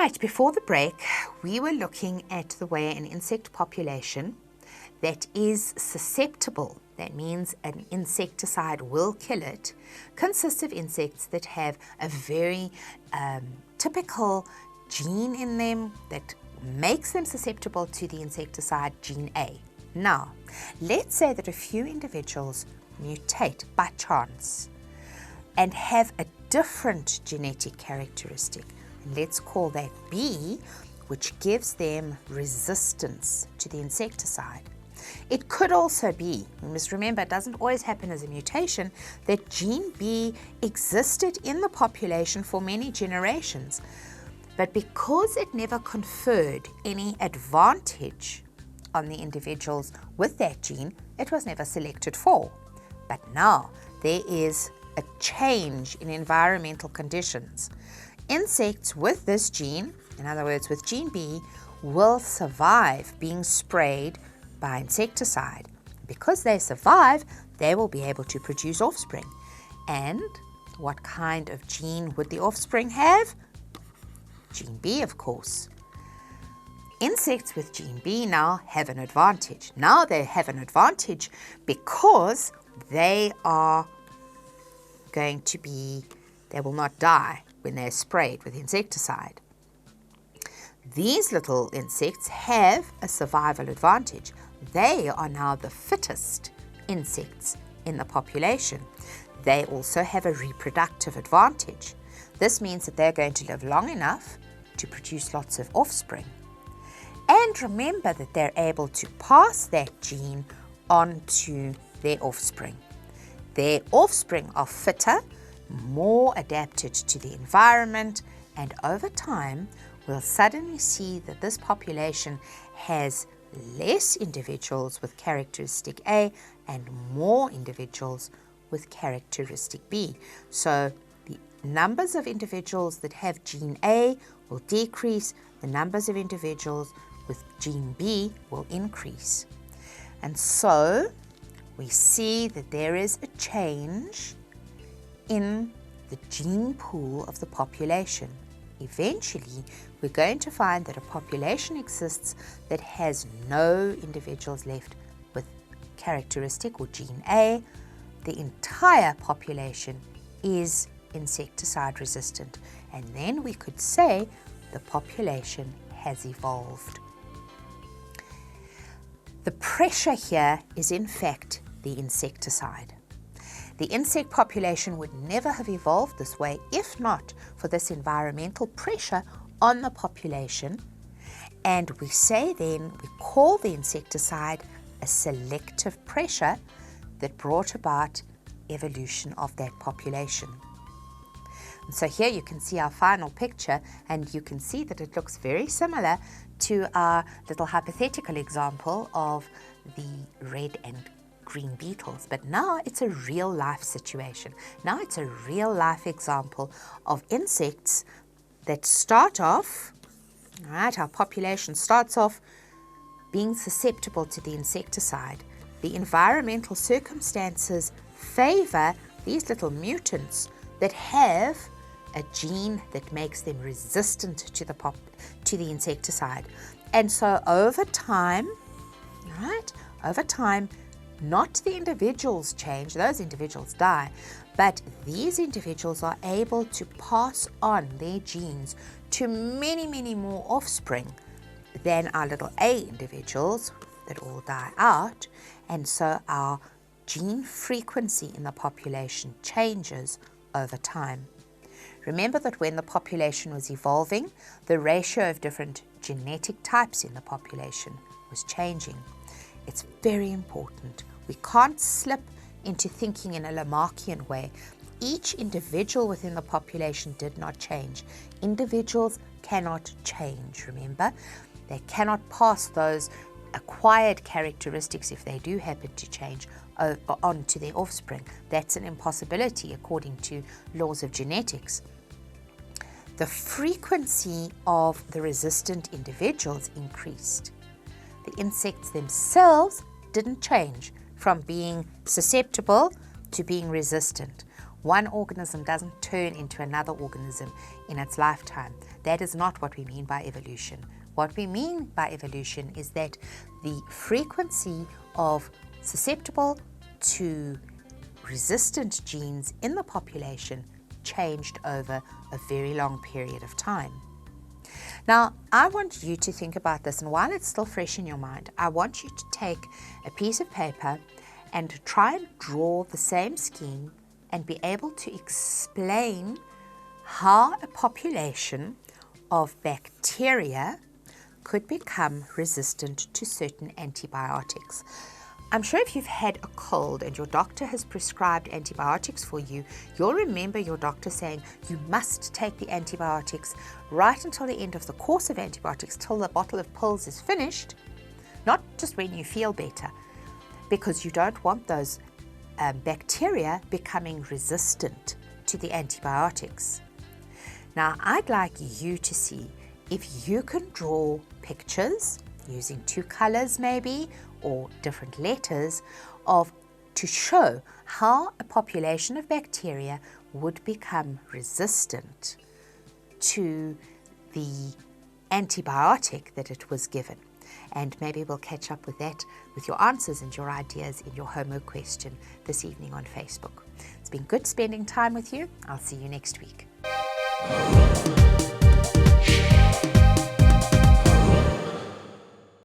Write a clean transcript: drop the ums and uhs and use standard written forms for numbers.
Right, before the break, we were looking at the way an insect population that is susceptible, that means an insecticide will kill it, consists of insects that have a very typical gene in them that makes them susceptible to the insecticide gene A. Now, let's say that a few individuals mutate by chance and have a different genetic characteristic. Let's call that B, which gives them resistance to the insecticide. It could also be, you must remember, it doesn't always happen as a mutation, that gene B existed in the population for many generations, but because it never conferred any advantage on the individuals with that gene, it was never selected for. But now there is a change in environmental conditions. Insects with this gene, in other words with gene B, will survive being sprayed by insecticide. Because they survive, they will be able to produce offspring. And what kind of gene would the offspring have? Gene B, of course. Insects with gene B now have an advantage. Now they have an advantage because they are going to be, they will not die when they're sprayed with insecticide. These little insects have a survival advantage. They are now the fittest insects in the population. They also have a reproductive advantage. This means that they're going to live long enough to produce lots of offspring. And remember that they're able to pass that gene on to their offspring. Their offspring are fitter, more adapted to the environment, and over time we'll suddenly see that this population has less individuals with characteristic A and more individuals with characteristic B. So the numbers of individuals that have gene A will decrease, the numbers of individuals with gene B will increase. And so we see that there is a change in the gene pool of the population. Eventually, we're going to find that a population exists that has no individuals left with characteristic or gene A. The entire population is insecticide resistant, and then we could say the population has evolved. The pressure here is in fact the insecticide. The insect population would never have evolved this way if not for this environmental pressure on the population. And we say then, we call the insecticide a selective pressure that brought about evolution of that population. And so here you can see our final picture, and you can see that it looks very similar to our little hypothetical example of the red and green beetles, but now it's a real life situation. Now it's a real life example of insects that start off, all right, our population starts off being susceptible to the insecticide. The environmental circumstances favor these little mutants that have a gene that makes them resistant to the insecticide. And so over time, all right, over time, not the individuals change, those individuals die, but these individuals are able to pass on their genes to many, many more offspring than our little A individuals that all die out. And so our gene frequency in the population changes over time. Remember that when the population was evolving, the ratio of different genetic types in the population was changing. It's very important. We can't slip into thinking in a Lamarckian way. Each individual within the population did not change. Individuals cannot change, remember? They cannot pass those acquired characteristics, if they do happen to change, on to their offspring. That's an impossibility according to laws of genetics. The frequency of the resistant individuals increased. The insects themselves didn't change from being susceptible to being resistant. One organism doesn't turn into another organism in its lifetime. That is not what we mean by evolution. What we mean by evolution is that the frequency of susceptible to resistant genes in the population changed over a very long period of time. Now, I want you to think about this, and while it's still fresh in your mind, I want you to take a piece of paper and try and draw the same scheme and be able to explain how a population of bacteria could become resistant to certain antibiotics. I'm sure if you've had a cold and your doctor has prescribed antibiotics for you, you'll remember your doctor saying you must take the antibiotics right until the end of the course of antibiotics, till the bottle of pills is finished, not just when you feel better, because you don't want those bacteria becoming resistant to the antibiotics. Now, I'd like you to see if you can draw pictures using 2 colors maybe, or different letters, to show how a population of bacteria would become resistant to the antibiotic that it was given. And maybe we'll catch up with that, with your answers and your ideas in your homework question this evening on Facebook. It's been good spending time with you. I'll see you next week.